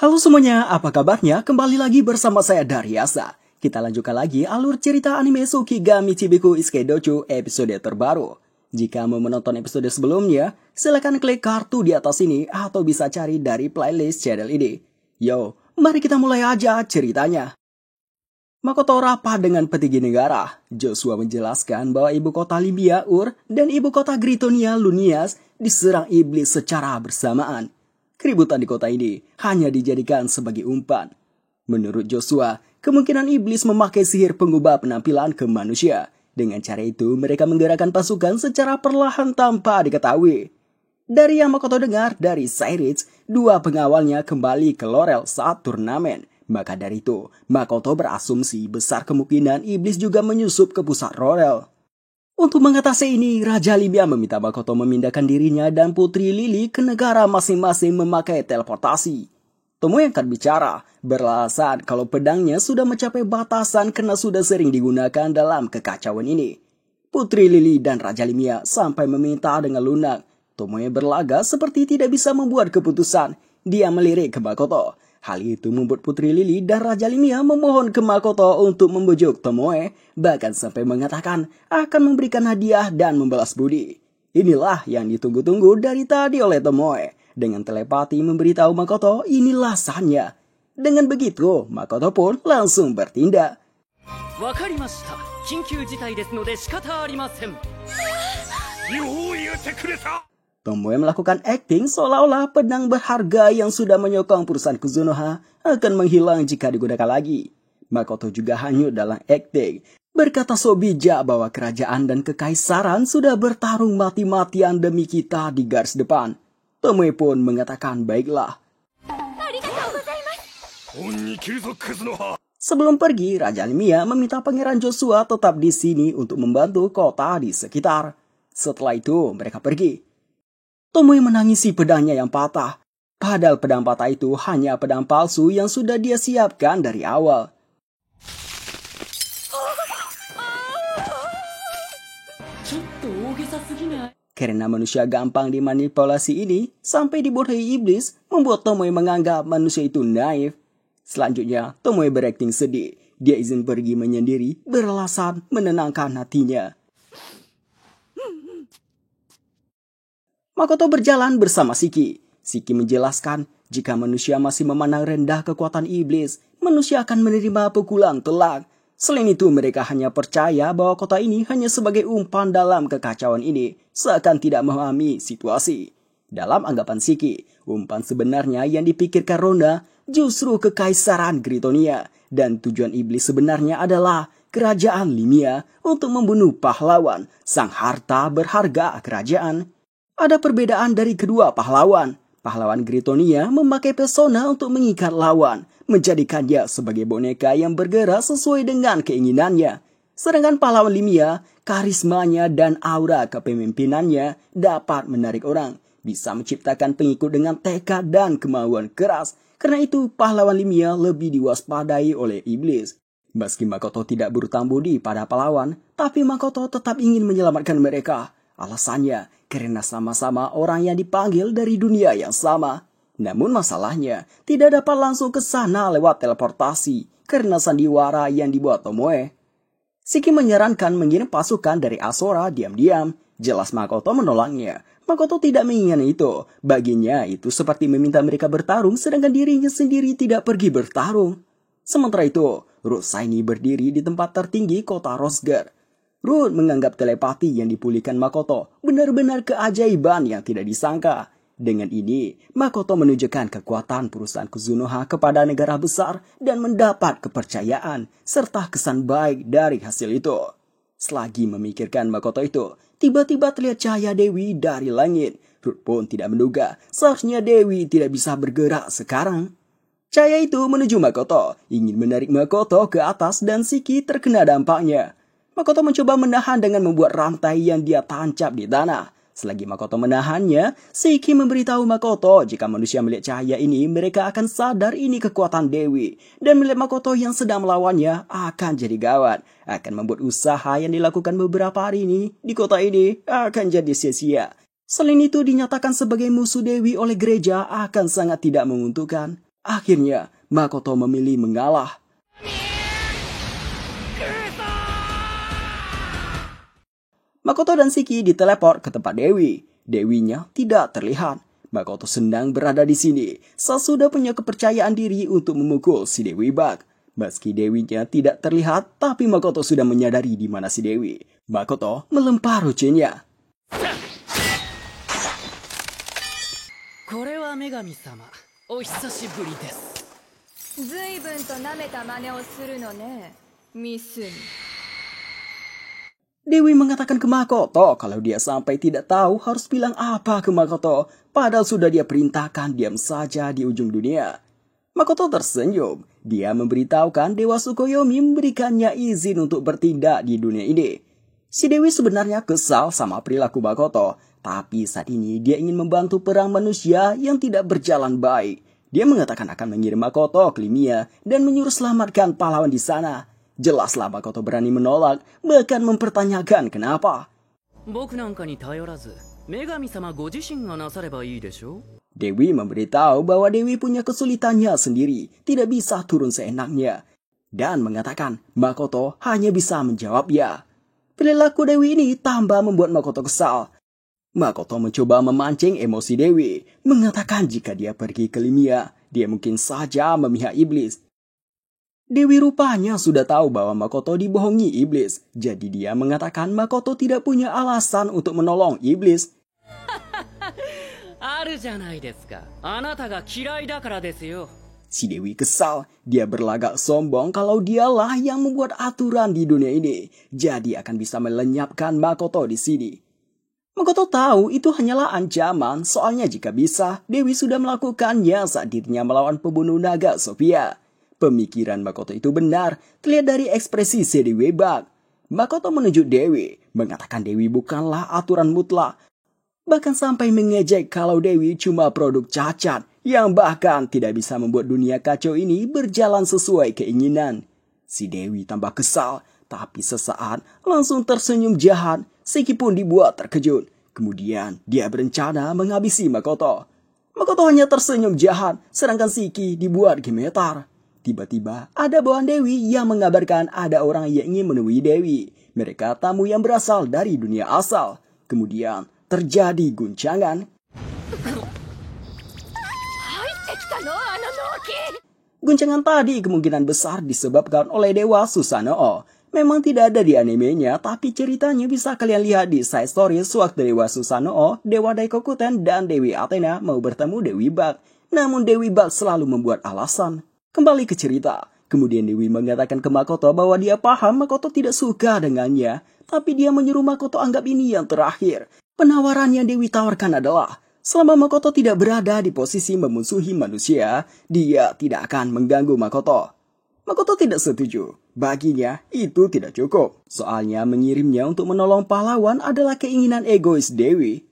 Halo semuanya, apa kabarnya? Kembali lagi bersama saya Daryasa. Kita lanjutkan lagi alur cerita anime Tsukigami Chibiku Isekai-dochu episode terbaru. Jika mau menonton episode sebelumnya, silakan klik kartu di atas ini atau bisa cari dari playlist channel ini. Yo, mari kita mulai aja ceritanya. Makoto rapat dengan petinggi negara. Joshua menjelaskan bahwa ibu kota Libya, Ur, dan ibu kota Gritonia, Lunias, diserang iblis secara bersamaan. Keributan di kota ini hanya dijadikan sebagai umpan. Menurut Joshua, kemungkinan iblis memakai sihir pengubah penampilan ke manusia. Dengan cara itu, mereka menggerakkan pasukan secara perlahan tanpa diketahui. Dari yang Makoto dengar dari Cyrix, dua pengawalnya kembali ke Laurel saat turnamen. Maka dari itu, Makoto berasumsi besar kemungkinan iblis juga menyusup ke pusat Laurel. Untuk mengatasi ini, Raja Libya meminta Makoto memindahkan dirinya dan Putri Lily ke negara masing-masing memakai teleportasi. Tomoe angkat bicara, beralasan kalau pedangnya sudah mencapai batasan karena sudah sering digunakan dalam kekacauan ini. Putri Lily dan Raja Libya sampai meminta dengan lunak. Tomoe berlaga seperti tidak bisa membuat keputusan. Dia melirik ke Makoto. Hal itu membuat Putri Lily dan Raja Limia memohon ke Makoto untuk membujuk Tomoe, bahkan sampai mengatakan akan memberikan hadiah dan membalas budi. Inilah yang ditunggu-tunggu dari tadi oleh Tomoe. Dengan telepati memberitahu Makoto inilah sahannya. Dengan begitu, Makoto pun langsung bertindak. Wakarimashita. Kinkyu jitai desu node shikata arimasen. Tomoe melakukan akting seolah-olah pedang berharga yang sudah menyokong perusahaan Kuzunoha akan menghilang jika digunakan lagi. Makoto juga hanyut dalam akting, berkata so bijak bahwa kerajaan dan kekaisaran sudah bertarung mati-matian demi kita di garis depan. Tomoe pun mengatakan baiklah. Sebelum pergi, Raja Limia meminta Pangeran Joshua tetap di sini untuk membantu kota di sekitar. Setelah itu, mereka pergi. Tomoe menangisi pedangnya yang patah. Padahal pedang patah itu hanya pedang palsu yang sudah dia siapkan dari awal. Karena manusia gampang dimanipulasi ini, sampai dibodohi iblis, membuat Tomoe menganggap manusia itu naif. Selanjutnya, Tomoe berakting sedih. Dia izin pergi menyendiri, beralasan menenangkan hatinya. Makoto berjalan bersama Shiki. Shiki menjelaskan, jika manusia masih memandang rendah kekuatan iblis, manusia akan menerima pukulan telak. Selain itu, mereka hanya percaya bahwa kota ini hanya sebagai umpan dalam kekacauan ini, seakan tidak memahami situasi. Dalam anggapan Shiki, umpan sebenarnya yang dipikirkan Ronda justru kekaisaran Gritonia, dan tujuan iblis sebenarnya adalah kerajaan Limia untuk membunuh pahlawan, sang harta berharga kerajaan. Ada perbedaan dari kedua pahlawan. Pahlawan Gritonia memakai pesona untuk mengikat lawan, menjadikannya sebagai boneka yang bergerak sesuai dengan keinginannya. Sedangkan pahlawan Limia, karismanya dan aura kepemimpinannya dapat menarik orang, bisa menciptakan pengikut dengan tekad dan kemauan keras. Karena itu, pahlawan Limia lebih diwaspadai oleh iblis. Meski Makoto tidak berhutang budi pada pahlawan, tapi Makoto tetap ingin menyelamatkan mereka. Alasannya, karena sama-sama orang yang dipanggil dari dunia yang sama. Namun masalahnya, tidak dapat langsung ke sana lewat teleportasi, karena sandiwara yang dibuat Tomoe. Shiki menyarankan mengirim pasukan dari Asora diam-diam. Jelas Makoto menolaknya. Makoto tidak menginginkan itu. Baginya itu seperti meminta mereka bertarung, sedangkan dirinya sendiri tidak pergi bertarung. Sementara itu, Rosaini berdiri di tempat tertinggi kota Rosgar. Ruth menganggap telepati yang dipulihkan Makoto benar-benar keajaiban yang tidak disangka. Dengan ini, Makoto menunjukkan kekuatan perusahaan Kuzunoha kepada negara besar dan mendapat kepercayaan serta kesan baik dari hasil itu. Selagi memikirkan Makoto itu, tiba-tiba terlihat cahaya Dewi dari langit. Ruth pun tidak menduga seharusnya Dewi tidak bisa bergerak sekarang. Cahaya itu menuju Makoto, ingin menarik Makoto ke atas dan Shiki terkena dampaknya. Makoto mencoba menahan dengan membuat rantai yang dia tancap di tanah. Selagi Makoto menahannya, Shiki memberitahu Makoto jika manusia melihat cahaya ini, mereka akan sadar ini kekuatan Dewi. Dan melihat Makoto yang sedang melawannya akan jadi gawat. Akan membuat usaha yang dilakukan beberapa hari ini di kota ini akan jadi sia-sia. Selain itu dinyatakan sebagai musuh Dewi oleh gereja akan sangat tidak menguntungkan. Akhirnya, Makoto memilih mengalah. Makoto dan Shiki diteleport ke tempat Dewi. Dewinya tidak terlihat. Makoto senang berada di sini. Sudah punya kepercayaan diri untuk memukul si Dewi Bug. Meski Dewinya tidak terlihat, tapi Makoto sudah menyadari di mana si Dewi. Makoto melempar rucinnya. これは女神様、お久しぶりです。随分と舐めた真似をするのね、ミスに。 Dewi mengatakan ke Makoto kalau dia sampai tidak tahu harus bilang apa ke Makoto, padahal sudah dia perintahkan diam saja di ujung dunia. Makoto tersenyum. Dia memberitahukan Dewa Tsukuyomi memberikannya izin untuk bertindak di dunia ini. Si Dewi sebenarnya kesal sama perilaku Makoto, tapi saat ini dia ingin membantu perang manusia yang tidak berjalan baik. Dia mengatakan akan mengirim Makoto ke Limia dan menyuruh selamatkan pahlawan di sana. Jelaslah Makoto berani menolak, bahkan mempertanyakan kenapa. 僕なんかに頼らず、女神様ご自身がなさればいいでしょ? Dewi memberitahu bahwa Dewi punya kesulitannya sendiri, tidak bisa turun seenaknya. Dan mengatakan Makoto hanya bisa menjawab ya. Perilaku Dewi ini tambah membuat Makoto kesal. Makoto mencoba memancing emosi Dewi, mengatakan jika dia pergi ke Limia, dia mungkin saja memihak iblis. Dewi rupanya sudah tahu bahwa Makoto dibohongi iblis, jadi dia mengatakan Makoto tidak punya alasan untuk menolong iblis. あるじゃないですか。あなたが嫌いだからですよ。 Si Dewi kesal, dia berlagak sombong kalau dialah yang membuat aturan di dunia ini, jadi akan bisa melenyapkan Makoto di sini. Makoto tahu itu hanyalah ancaman, soalnya jika bisa, Dewi sudah melakukannya saat dirinya melawan pembunuh naga Sophia. Pemikiran Makoto itu benar, terlihat dari ekspresi si Dewi Bug. Makoto menunjuk Dewi, mengatakan Dewi bukanlah aturan mutlak. Bahkan sampai mengejek kalau Dewi cuma produk cacat, yang bahkan tidak bisa membuat dunia kacau ini berjalan sesuai keinginan. Si Dewi tambah kesal, tapi sesaat langsung tersenyum jahat, Shiki pun dibuat terkejut. Kemudian dia berencana menghabisi Makoto. Makoto hanya tersenyum jahat, sedangkan Shiki dibuat gemetar. Tiba-tiba ada bawahan Dewi yang mengabarkan ada orang yang ingin menemui Dewi. Mereka tamu yang berasal dari dunia asal. Kemudian terjadi guncangan. Guncangan tadi kemungkinan besar disebabkan oleh Dewa Susanoo. Memang tidak ada di animenya, tapi ceritanya bisa kalian lihat di side story sewaktu Dewa Susanoo, Dewa Daikokuten, dan Dewi Athena mau bertemu Dewi Bug. Namun Dewi Bug selalu membuat alasan. Kembali ke cerita. Kemudian Dewi mengatakan ke Makoto bahwa dia paham Makoto tidak suka dengannya, tapi dia menyuruh Makoto anggap ini yang terakhir. Penawaran yang Dewi tawarkan adalah, selama Makoto tidak berada di posisi memusuhi manusia, dia tidak akan mengganggu Makoto. Makoto tidak setuju. Baginya, itu tidak cukup. Soalnya mengirimnya untuk menolong pahlawan adalah keinginan egois Dewi.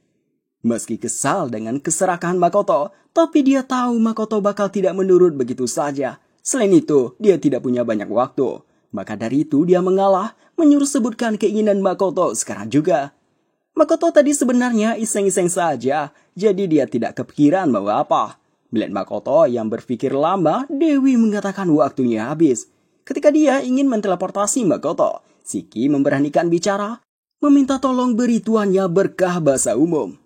Meski kesal dengan keserakahan Makoto, tapi dia tahu Makoto bakal tidak menurut begitu saja. Selain itu, dia tidak punya banyak waktu. Maka dari itu dia mengalah, menyuruh sebutkan keinginan Makoto sekarang juga. Makoto tadi sebenarnya iseng-iseng saja, jadi dia tidak kepikiran mau apa. Melihat Makoto yang berpikir lama, Dewi mengatakan waktunya habis. Ketika dia ingin menteleportasi Makoto, Shiki memberanikan bicara, meminta tolong beri tuannya berkah bahasa umum.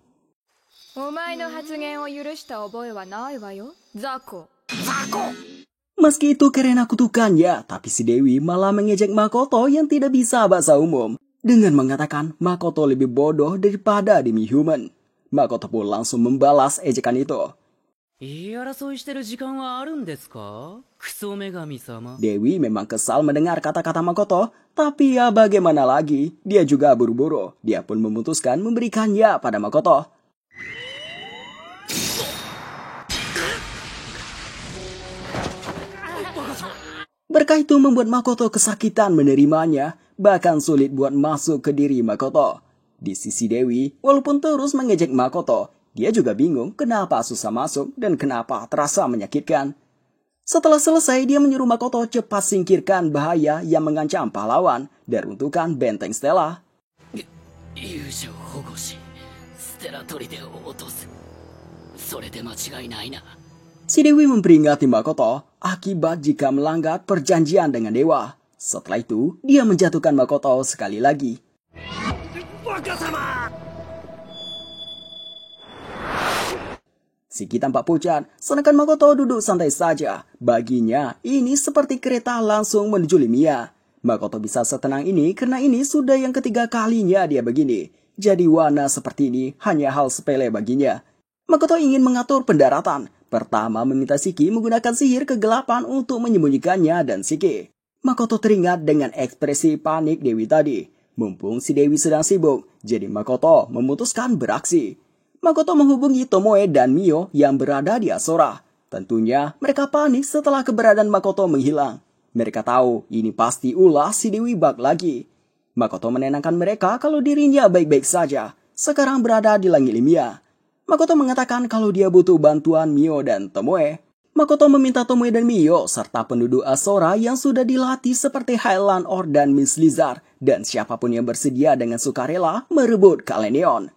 Meski itu karena kutukannya, tapi si Dewi malah mengejek Makoto yang tidak bisa bahasa umum dengan mengatakan Makoto lebih bodoh daripada demi-human. Makoto pun langsung membalas ejekan itu. Dewi memang kesal mendengar kata-kata Makoto, tapi ya bagaimana lagi, dia juga buru-buru. Dia pun memutuskan memberikannya pada Makoto. Berkah itu membuat Makoto kesakitan menerimanya, bahkan sulit buat masuk ke diri Makoto. Di sisi Dewi, walaupun terus mengejek Makoto, dia juga bingung kenapa susah masuk dan kenapa terasa menyakitkan. Setelah selesai, dia menyuruh Makoto cepat singkirkan bahaya yang mengancam pahlawan dan runtuhkan benteng Stella. Si Dewi memperingati Makoto akibat jika melanggar perjanjian dengan dewa. Setelah itu, dia menjatuhkan Makoto sekali lagi. Shiki tampak pucat, sedangkan Makoto duduk santai saja. Baginya, ini seperti kereta langsung menuju Limia. Makoto bisa setenang ini karena ini sudah yang ketiga kalinya dia begini. Jadi warna seperti ini hanya hal sepele baginya. Makoto ingin mengatur pendaratan. Pertama meminta Shiki menggunakan sihir kegelapan untuk menyembunyikannya dan Shiki. Makoto teringat dengan ekspresi panik Dewi tadi. Mumpung si Dewi sedang sibuk, jadi Makoto memutuskan beraksi. Makoto menghubungi Tomoe dan Mio yang berada di Asora. Tentunya mereka panik setelah keberadaan Makoto menghilang. Mereka tahu ini pasti ulah si Dewi bak lagi. Makoto menenangkan mereka kalau dirinya baik-baik saja. Sekarang berada di langit Limia. Makoto mengatakan kalau dia butuh bantuan Mio dan Tomoe. Makoto meminta Tomoe dan Mio serta penduduk Asora yang sudah dilatih seperti Highland Or dan Miss Lizard dan siapapun yang bersedia dengan sukarela merebut Kalenion.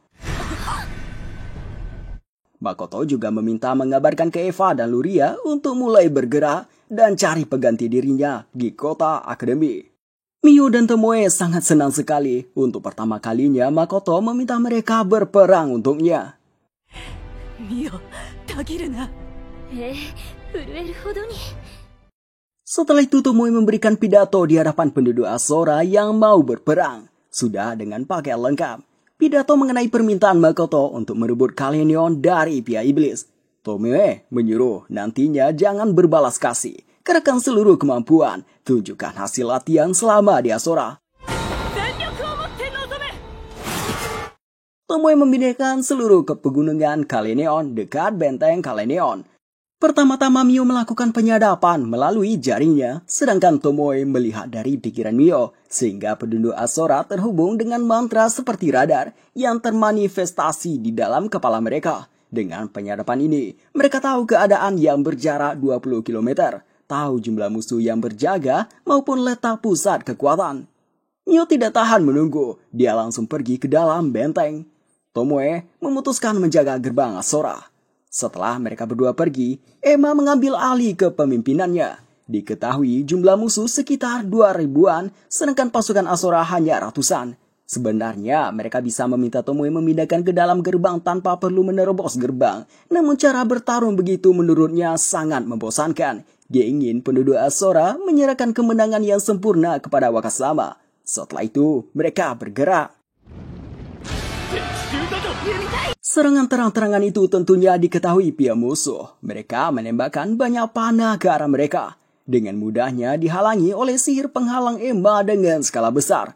Makoto juga meminta mengabarkan ke Eva dan Luria untuk mulai bergerak dan cari pengganti dirinya di kota akademi. Mio dan Tomoe sangat senang sekali. Untuk pertama kalinya Makoto meminta mereka berperang untuknya. Setelah itu Tomoe memberikan pidato di hadapan penduduk Asora yang mau berperang. Sudah dengan pakaian lengkap. Pidato mengenai permintaan Makoto untuk merebut Kalenion dari pihak iblis. Tomoe menyuruh nantinya jangan berbalas kasih. Kerahkan seluruh kemampuan. Tunjukkan hasil latihan selama di Asora. Tomoe memindahkan seluruh ke pegunungan Kalenion dekat benteng Kalenion. Pertama-tama Mio melakukan penyadapan melalui jaringnya, sedangkan Tomoe melihat dari pikiran Mio, sehingga penduduk Asora terhubung dengan mantra seperti radar yang termanifestasi di dalam kepala mereka. Dengan penyadapan ini, mereka tahu keadaan yang berjarak 20 km, tahu jumlah musuh yang berjaga maupun letak pusat kekuatan. Mio tidak tahan menunggu, dia langsung pergi ke dalam benteng. Tomoe memutuskan menjaga gerbang Asora. Setelah mereka berdua pergi, Emma mengambil alih kepemimpinannya. Diketahui jumlah musuh sekitar 2.000-an, sedangkan pasukan Asora hanya ratusan. Sebenarnya mereka bisa meminta Tomoe memindahkan ke dalam gerbang tanpa perlu menerobos gerbang. Namun cara bertarung begitu menurutnya sangat membosankan. Dia ingin penduduk Asora menyerahkan kemenangan yang sempurna kepada Wakasama. Setelah itu mereka bergerak. Serangan terang-terangan itu tentunya diketahui pihak musuh. Mereka menembakkan banyak panah ke arah mereka. Dengan mudahnya dihalangi oleh sihir penghalang Emma dengan skala besar.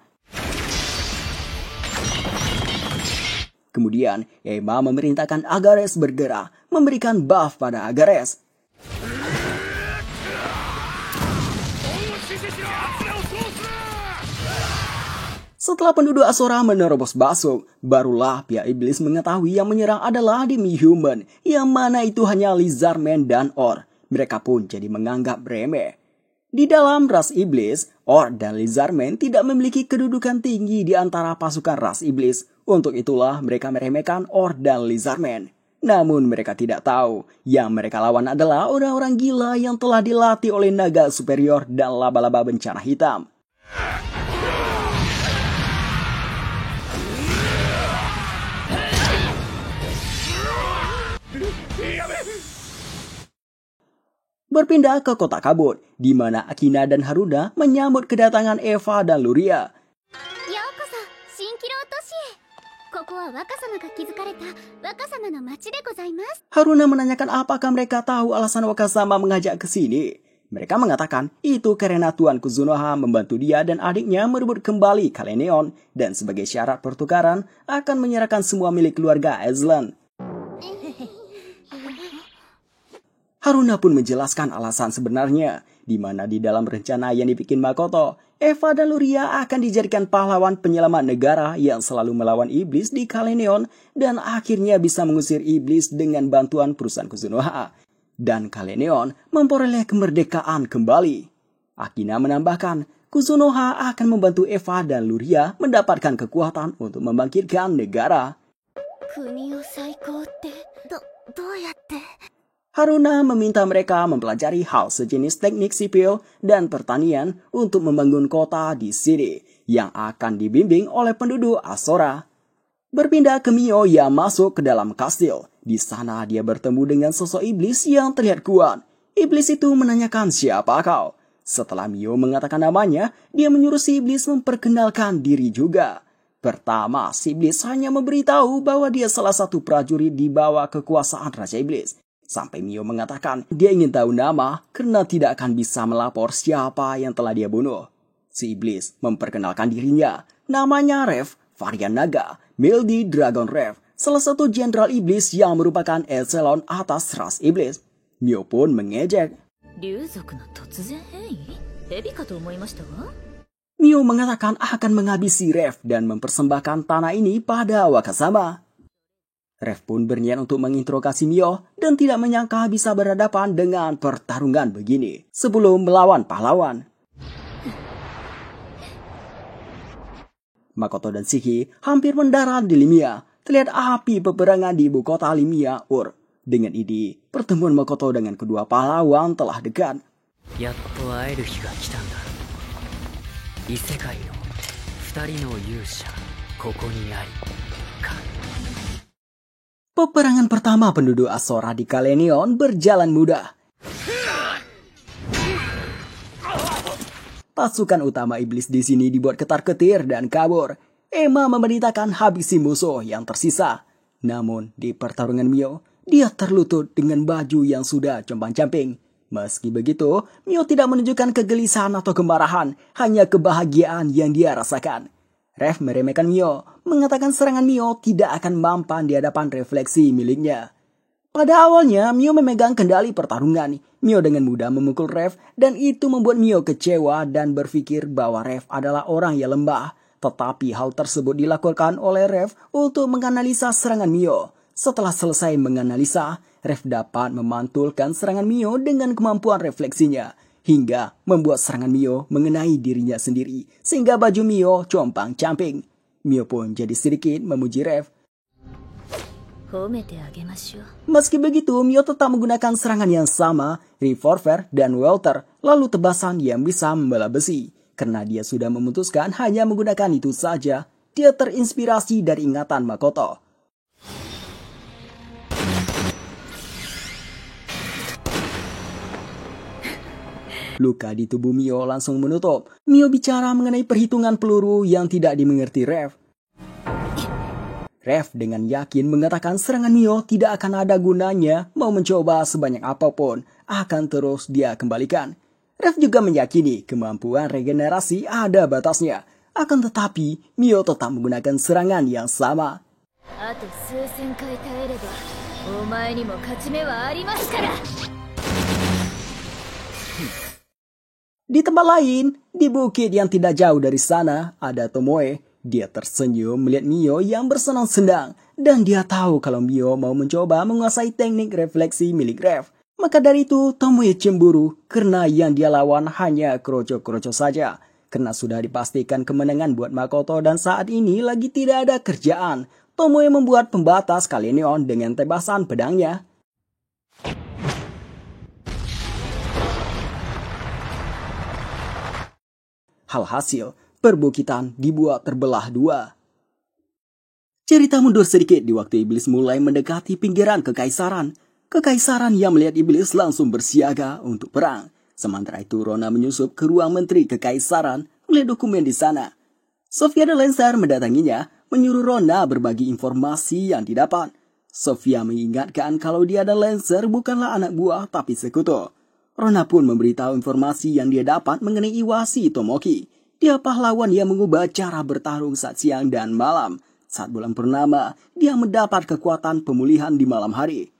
Kemudian Emma memerintahkan Agares bergerak, memberikan buff pada Agares. Setelah penduduk Asora menerobos masuk, barulah pihak iblis mengetahui yang menyerang adalah demi-human, yang mana itu hanya Lizardman dan Or. Mereka pun jadi menganggap remeh. Di dalam ras iblis, Or dan Lizardman tidak memiliki kedudukan tinggi di antara pasukan ras iblis. Untuk itulah mereka meremehkan Or dan Lizardman. Namun mereka tidak tahu, yang mereka lawan adalah orang-orang gila yang telah dilatih oleh naga superior dan laba-laba bencana hitam. Berpindah ke kota kabut, di mana Akina dan Haruna menyambut kedatangan Eva dan Luria. Haruna menanyakan apakah mereka tahu alasan Wakasama mengajak ke sini. Mereka mengatakan itu karena Tuan Kuzunoha membantu dia dan adiknya merebut kembali Kalenion dan sebagai syarat pertukaran akan menyerahkan semua milik keluarga Aslan. Haruna pun menjelaskan alasan sebenarnya, di mana di dalam rencana yang dibikin Makoto, Eva dan Luria akan dijadikan pahlawan penyelamat negara yang selalu melawan iblis di Kalenion dan akhirnya bisa mengusir iblis dengan bantuan perusahaan Kuzunoha. Dan Kalenion memperoleh kemerdekaan kembali. Akina menambahkan, Kuzunoha akan membantu Eva dan Luria mendapatkan kekuatan untuk membangkitkan negara. Haruna meminta mereka mempelajari hal sejenis teknik sipil dan pertanian untuk membangun kota di sini yang akan dibimbing oleh penduduk Asora. Berpindah ke Mio yang masuk ke dalam kastil. Di sana dia bertemu dengan sosok iblis yang terlihat kuat. Iblis itu menanyakan siapa kau. Setelah Mio mengatakan namanya, dia menyuruh si iblis memperkenalkan diri juga. Pertama, si iblis hanya memberitahu bahwa dia salah satu prajurit di bawah kekuasaan Raja Iblis. Sampai Mio mengatakan dia ingin tahu nama karena tidak akan bisa melapor siapa yang telah dia bunuh. Si iblis memperkenalkan dirinya. Namanya Rev, varian naga, Mildy Dragon Rev, salah satu jenderal iblis yang merupakan eselon atas ras iblis. Mio pun mengejek. Mio mengatakan akan menghabisi Rev dan mempersembahkan tanah ini pada Wakasama. Rev pun berniat untuk menginterogasi Mio dan tidak menyangka bisa berhadapan dengan pertarungan begini sebelum melawan pahlawan. Makoto dan Shiki hampir mendarat di Limia. Terlihat api peperangan di ibu kota Limia, Ur. Dengan ini, pertemuan Makoto dengan kedua pahlawan telah dekat. Peperangan pertama penduduk Asora di Kalenion berjalan mudah. Pasukan utama iblis di sini dibuat ketar-ketir dan kabur. Emma memerintahkan habisi musuh yang tersisa. Namun di pertarungan Mio, dia terlutut dengan baju yang sudah compang-camping. Meski begitu, Mio tidak menunjukkan kegelisahan atau kemarahan, hanya kebahagiaan yang dia rasakan. Rev meremehkan Mio, mengatakan serangan Mio tidak akan mampan di hadapan refleksi miliknya. Pada awalnya, Mio memegang kendali pertarungan. Mio dengan mudah memukul Rev dan itu membuat Mio kecewa dan berpikir bahwa Rev adalah orang yang lemah. Tetapi hal tersebut dilakukan oleh Rev untuk menganalisa serangan Mio. Setelah selesai menganalisa, Rev dapat memantulkan serangan Mio dengan kemampuan refleksinya. Hingga membuat serangan Mio mengenai dirinya sendiri. Sehingga baju Mio compang-camping. Mio pun jadi sedikit memuji Rev. Meski begitu, Mio tetap menggunakan serangan yang sama, revolver dan welter, lalu tebasan yang bisa membelah besi. Karena dia sudah memutuskan hanya menggunakan itu saja, dia terinspirasi dari ingatan Makoto. Luka di tubuh Mio langsung menutup. Mio bicara mengenai perhitungan peluru yang tidak dimengerti Rev. Rev dengan yakin mengatakan serangan Mio tidak akan ada gunanya, mau mencoba sebanyak apapun, akan terus dia kembalikan. Rev juga meyakini kemampuan regenerasi ada batasnya, akan tetapi Mio tetap menggunakan serangan yang sama. Di tempat lain, di bukit yang tidak jauh dari sana, ada Tomoe. Dia tersenyum melihat Mio yang bersenang-senang. Dan dia tahu kalau Mio mau mencoba menguasai teknik refleksi milik Rev. Maka dari itu, Tomoe cemburu karena yang dia lawan hanya kroco-kroco saja. Karena sudah dipastikan kemenangan buat Makoto dan saat ini lagi tidak ada kerjaan. Tomoe membuat pembatas Kalenion dengan tebasan pedangnya. Alhasil, perbukitan dibuat terbelah dua. Cerita mundur sedikit di waktu iblis mulai mendekati pinggiran kekaisaran. Kekaisaran yang melihat iblis langsung bersiaga untuk perang. Sementara itu Rona menyusup ke ruang menteri kekaisaran melihat dokumen di sana. Sofia dan Lancer mendatanginya, menyuruh Rona berbagi informasi yang didapat. Sofia mengingatkan kalau dia dan Lancer bukanlah anak buah tapi sekutu. Rona pun memberitahu informasi yang dia dapat mengenai Iwashi Tomoki. Dia pahlawan yang mengubah cara bertarung saat siang dan malam. Saat bulan purnama, dia mendapat kekuatan pemulihan di malam hari.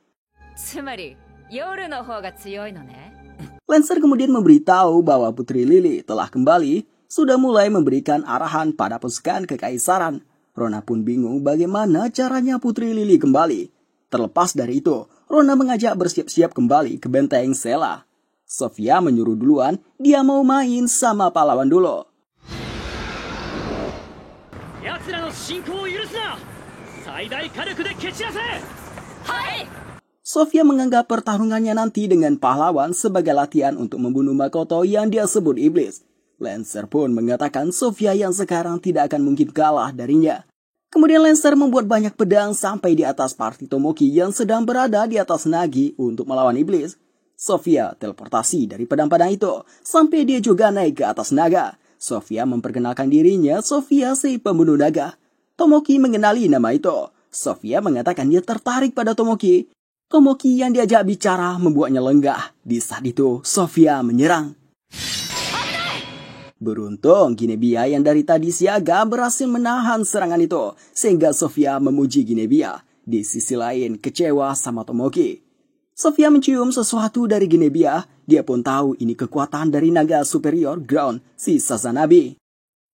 Lancer kemudian memberitahu bahwa Putri Lily telah kembali, sudah mulai memberikan arahan pada pasukan kekaisaran. Rona pun bingung bagaimana caranya Putri Lily kembali. Terlepas dari itu, Rona mengajak bersiap-siap kembali ke benteng Sela. Sofia menyuruh duluan, dia mau main sama pahlawan dulu. Sofia menganggap pertarungannya nanti dengan pahlawan sebagai latihan untuk membunuh Makoto yang dia sebut iblis. Lancer pun mengatakan Sofia yang sekarang tidak akan mungkin kalah darinya. Kemudian Lancer membuat banyak pedang sampai di atas party Tomoki yang sedang berada di atas Nagi untuk melawan iblis. Sofia teleportasi dari pedang-pedang itu sampai dia juga naik ke atas naga. Sofia memperkenalkan dirinya Sofia si pembunuh naga. Tomoki mengenali nama itu. Sofia mengatakan dia tertarik pada Tomoki. Tomoki yang diajak bicara membuatnya lenggah. Di saat itu, Sofia menyerang. Beruntung, Ginebia yang dari tadi siaga berhasil menahan serangan itu, sehingga Sofia memuji Ginebia. Di sisi lain, kecewa sama Tomoki. Sofia mencium sesuatu dari Ginebia. Dia pun tahu ini kekuatan dari naga superior Ground, si Sazanabe.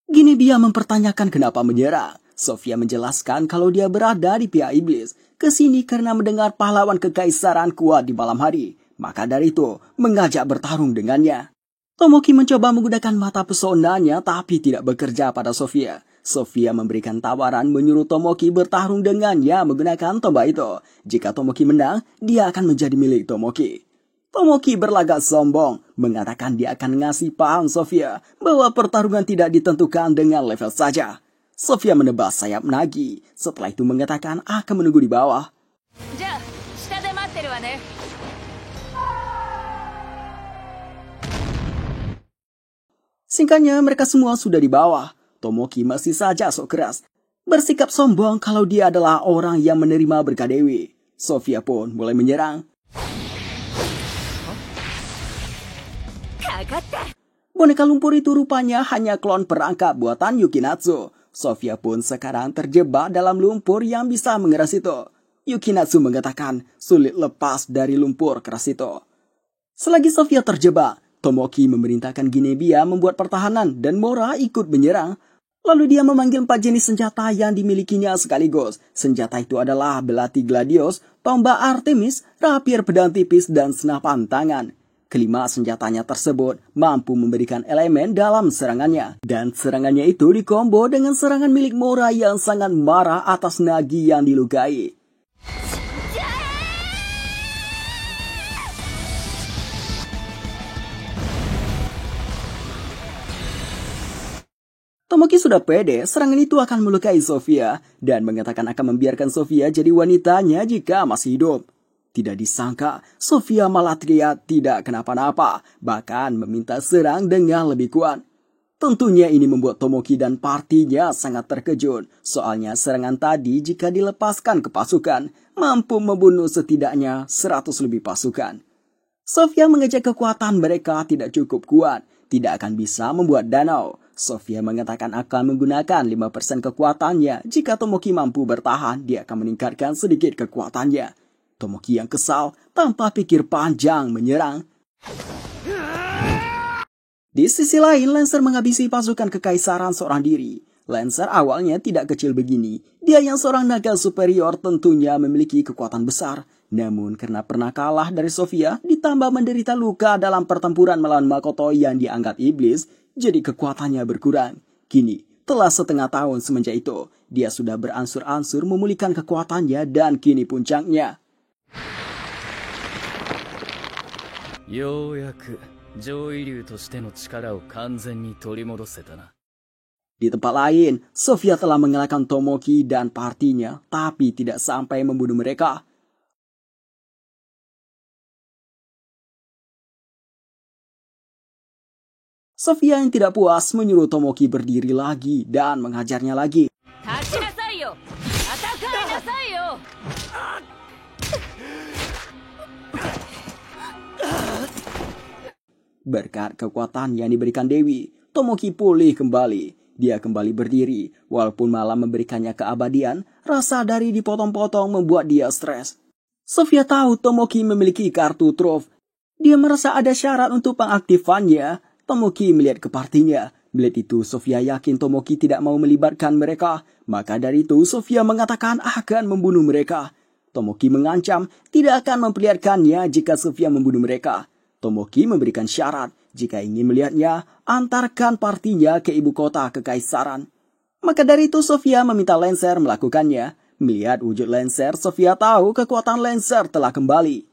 Ginebia mempertanyakan kenapa menyerang. Sofia menjelaskan kalau dia berada di pihak iblis, kesini karena mendengar pahlawan kekaisaran kuat di malam hari. Maka dari itu, mengajak bertarung dengannya. Tomoki mencoba menggunakan mata pesonanya tapi tidak bekerja pada Sofia. Sofia memberikan tawaran menyuruh Tomoki bertarung dengannya menggunakan tombak itu. Jika Tomoki menang, dia akan menjadi milik Tomoki. Tomoki berlagak sombong, mengatakan dia akan ngasih paham Sofia bahwa pertarungan tidak ditentukan dengan level saja. Sofia menebas sayap Nagi, setelah itu mengatakan akan menunggu di bawah. Singkatnya, mereka semua sudah di bawah. Tomoki masih saja sok keras, bersikap sombong kalau dia adalah orang yang menerima berkah dewi. Sofia pun mulai menyerang. Boneka lumpur itu rupanya hanya klon perangkap buatan Yukinatsu. Sofia pun sekarang terjebak dalam lumpur yang bisa mengeras itu. Yukinatsu mengatakan sulit lepas dari lumpur keras itu. Selagi Sofia terjebak, Tomoki memerintahkan Ginebia membuat pertahanan dan Mora ikut menyerang. Lalu dia memanggil 4 jenis senjata yang dimilikinya sekaligus. Senjata itu adalah belati gladius, tombak Artemis, rapier pedang tipis, dan senapan tangan. Kelima senjatanya tersebut mampu memberikan elemen dalam serangannya. Dan serangannya itu dikombo dengan serangan milik Mora yang sangat marah atas Nagi yang dilukai. Tomoki sudah pede serangan itu akan melukai Sofia dan mengatakan akan membiarkan Sofia jadi wanitanya jika masih hidup. Tidak disangka, Sofia malah teriak tidak kenapa-napa, bahkan meminta serang dengan lebih kuat. Tentunya ini membuat Tomoki dan partinya sangat terkejut, soalnya serangan tadi jika dilepaskan ke pasukan, mampu membunuh setidaknya 100 lebih pasukan. Sofia mengejek kekuatan mereka tidak cukup kuat, tidak akan bisa membuat danau. Sofia mengatakan akan menggunakan 5% kekuatannya, jika Tomoki mampu bertahan, dia akan meningkatkan sedikit kekuatannya. Tomoki yang kesal tanpa pikir panjang menyerang. Di sisi lain, Lancer menghabisi pasukan kekaisaran seorang diri. Lancer awalnya tidak kecil begini. Dia yang seorang naga superior tentunya memiliki kekuatan besar. Namun karena pernah kalah dari Sofia, ditambah menderita luka dalam pertempuran melawan Makoto yang dianggap iblis, jadi kekuatannya berkurang. Kini, telah setengah tahun semenjak itu, dia sudah beransur-ansur memulihkan kekuatannya dan kini puncaknya. Di tempat lain, Sofia telah mengalahkan Tomoki dan partinya, tapi tidak sampai membunuh mereka. Sofia yang tidak puas menyuruh Tomoki berdiri lagi dan menghajarnya lagi. Berkat kekuatan yang diberikan Dewi, Tomoki pulih kembali. Dia kembali berdiri, walaupun malah memberikannya keabadian, rasa dari dipotong-potong membuat dia stres. Sofia tahu Tomoki memiliki kartu truf. Dia merasa ada syarat untuk pengaktifannya. Tomoki melihat ke partinya. Melihat itu, Sofia yakin Tomoki tidak mau melibatkan mereka. Maka dari itu, Sofia mengatakan akan membunuh mereka. Tomoki mengancam tidak akan memperlihatkannya jika Sofia membunuh mereka. Tomoki memberikan syarat, jika ingin melihatnya, antarkan partinya ke ibu kota kekaisaran. Maka dari itu Sofia meminta Lancer melakukannya. Melihat wujud Lancer, Sofia tahu kekuatan Lancer telah kembali.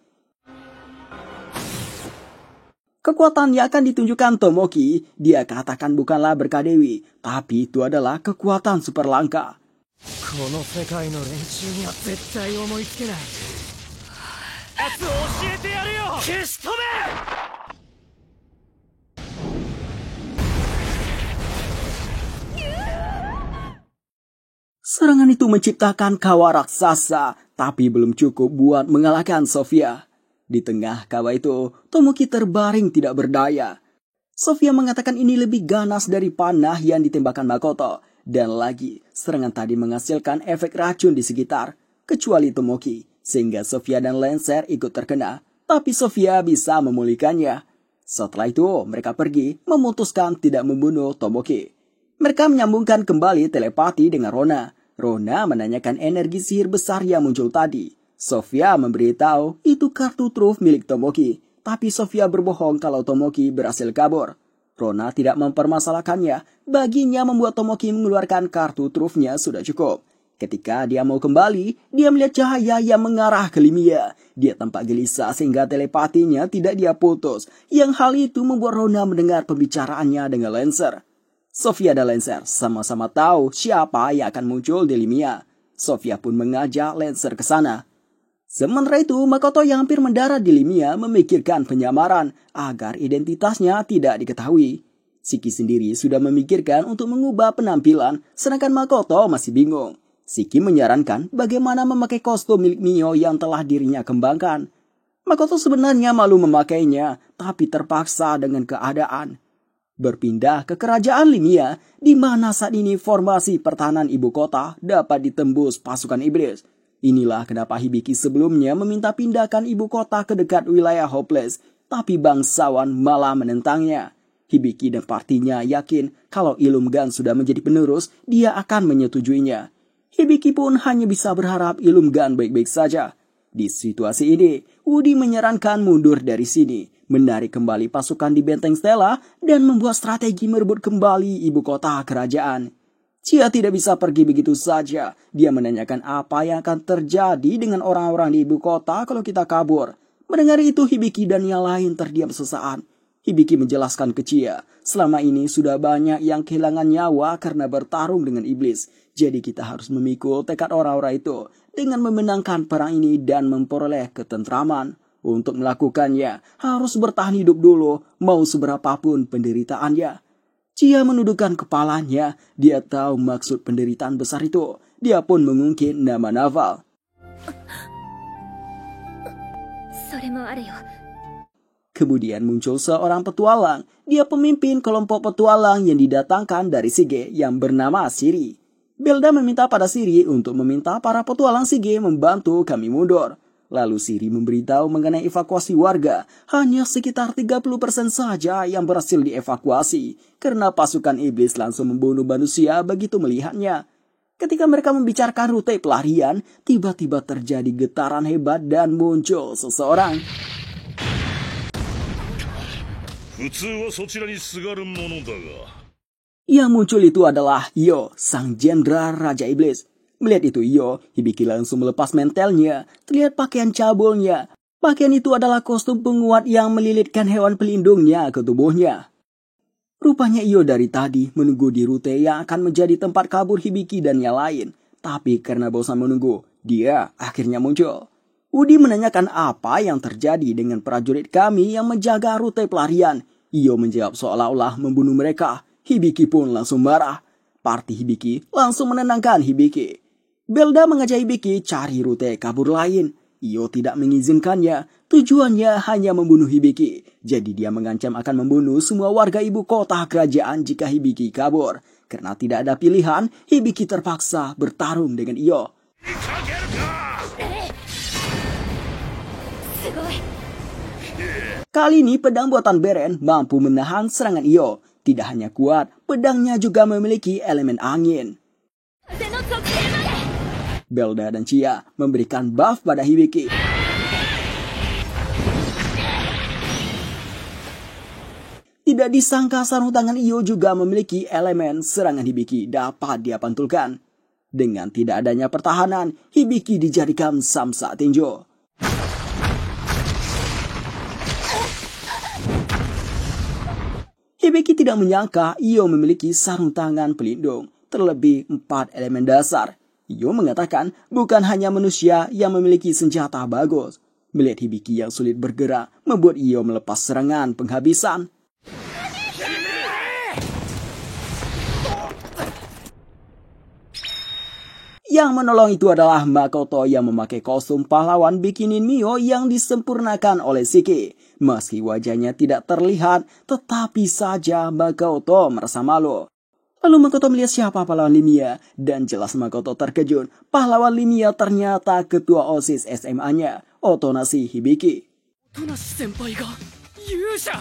Kekuatan yang akan ditunjukkan Tomoki, dia katakan bukanlah berkah dewi, tapi itu adalah kekuatan super langka. Serangan itu menciptakan kawah raksasa, tapi belum cukup buat mengalahkan Sofia. Di tengah kawah itu, Tomoki terbaring tidak berdaya. Sofia mengatakan ini lebih ganas dari panah yang ditembakkan Makoto. Dan lagi, serangan tadi menghasilkan efek racun di sekitar, kecuali Tomoki, sehingga Sofia dan Lancer ikut terkena. Tapi Sofia bisa memulihkannya. Setelah itu, mereka pergi memutuskan tidak membunuh Tomoki. Mereka menyambungkan kembali telepati dengan Rona. Rona menanyakan energi sihir besar yang muncul tadi. Sofia memberitahu itu kartu truf milik Tomoki. Tapi Sofia berbohong kalau Tomoki berhasil kabur. Rona tidak mempermasalahkannya. Baginya membuat Tomoki mengeluarkan kartu trufnya sudah cukup. Ketika dia mau kembali, dia melihat cahaya yang mengarah ke Limia. Dia tampak gelisah sehingga telepatinya tidak dia putus. Yang hal itu membuat Rona mendengar pembicaraannya dengan Lancer. Sofia dan Lancer sama-sama tahu siapa yang akan muncul di Limia. Sofia pun mengajak Lancer ke sana. Sementara itu, Makoto yang hampir mendarat di Limia memikirkan penyamaran agar identitasnya tidak diketahui. Shiki sendiri sudah memikirkan untuk mengubah penampilan, sedangkan Makoto masih bingung. Shiki menyarankan bagaimana memakai kostum milik Mio yang telah dirinya kembangkan. Makoto sebenarnya malu memakainya, tapi terpaksa dengan keadaan. Berpindah ke kerajaan Limia, di mana saat ini formasi pertahanan ibu kota dapat ditembus pasukan iblis. Inilah kenapa Hibiki sebelumnya meminta pindahkan ibu kota ke dekat wilayah Hopeless, tapi bangsawan malah menentangnya. Hibiki dan partinya yakin kalau Ilumgan sudah menjadi penerus, dia akan menyetujuinya. Hibiki pun hanya bisa berharap Ilumgan baik-baik saja. Di situasi ini, Woody menyarankan mundur dari sini, menarik kembali pasukan di Benteng Stella, dan membuat strategi merebut kembali ibu kota kerajaan. Chia tidak bisa pergi begitu saja. Dia menanyakan apa yang akan terjadi dengan orang-orang di ibu kota kalau kita kabur. Mendengar itu, Hibiki dan yang lain terdiam sesaat. Hibiki menjelaskan ke Chia, selama ini sudah banyak yang kehilangan nyawa karena bertarung dengan iblis. Jadi kita harus memikul tekad orang-orang itu dengan memenangkan perang ini dan memperoleh ketentraman. Untuk melakukannya, harus bertahan hidup dulu, mau seberapapun penderitaannya. Chia menundukkan kepalanya, dia tahu maksud penderitaan besar itu. Dia pun mengungkit nama Naval. Kemudian muncul seorang petualang. Dia pemimpin kelompok petualang yang didatangkan dari Shige yang bernama Shiri. Belda meminta pada Shiri untuk meminta para petualang Shige membantu kami mundur. Lalu Shiri memberitahu mengenai evakuasi warga. Hanya sekitar 30% saja yang berhasil dievakuasi. Karena pasukan iblis langsung membunuh manusia begitu melihatnya. Ketika mereka membicarakan rute pelarian, tiba-tiba terjadi getaran hebat dan muncul seseorang. Yang muncul itu adalah Io, sang jenderal Raja Iblis. Melihat itu Io, Hibiki langsung melepas mentelnya. Terlihat pakaian cabulnya. Pakaian itu adalah kostum penguat yang melilitkan hewan pelindungnya ke tubuhnya. Rupanya Io dari tadi menunggu di rute yang akan menjadi tempat kabur Hibiki dan yang lain. Tapi karena bosan menunggu, dia akhirnya muncul. Woody menanyakan apa yang terjadi dengan prajurit kami yang menjaga rute pelarian. Io menjawab seolah-olah membunuh mereka. Hibiki pun langsung marah. Parti Hibiki langsung menenangkan Hibiki. Belda mengajak Hibiki cari rute kabur lain. Io tidak mengizinkannya. Tujuannya hanya membunuh Hibiki. Jadi dia mengancam akan membunuh semua warga ibu kota kerajaan jika Hibiki kabur. Karena tidak ada pilihan, Hibiki terpaksa bertarung dengan Io. Kali ini pedang buatan Beren mampu menahan serangan Io. Tidak hanya kuat, pedangnya juga memiliki elemen angin. Belda dan Chia memberikan buff pada Hibiki. Tidak disangka sarung tangan Io juga memiliki elemen serangan Hibiki dapat dia pantulkan. Dengan tidak adanya pertahanan, Hibiki dijadikan samsa tinju. Hibiki tidak menyangka Io memiliki sarung tangan pelindung, terlebih 4 elemen dasar. Io mengatakan bukan hanya manusia yang memiliki senjata bagus. Melihat Hibiki yang sulit bergerak, membuat Io melepas serangan penghabisan. Yang menolong itu adalah Makoto yang memakai kostum pahlawan Bikinin Mio yang disempurnakan oleh Shiki. Meski wajahnya tidak terlihat, tetapi saja Makoto merasa malu. Lalu Makoto melihat siapa pahlawan Limia, dan jelas Makoto terkejut. Pahlawan Limia ternyata ketua OSIS SMA-nya, Otonashi Hibiki. トナシ先輩が勇者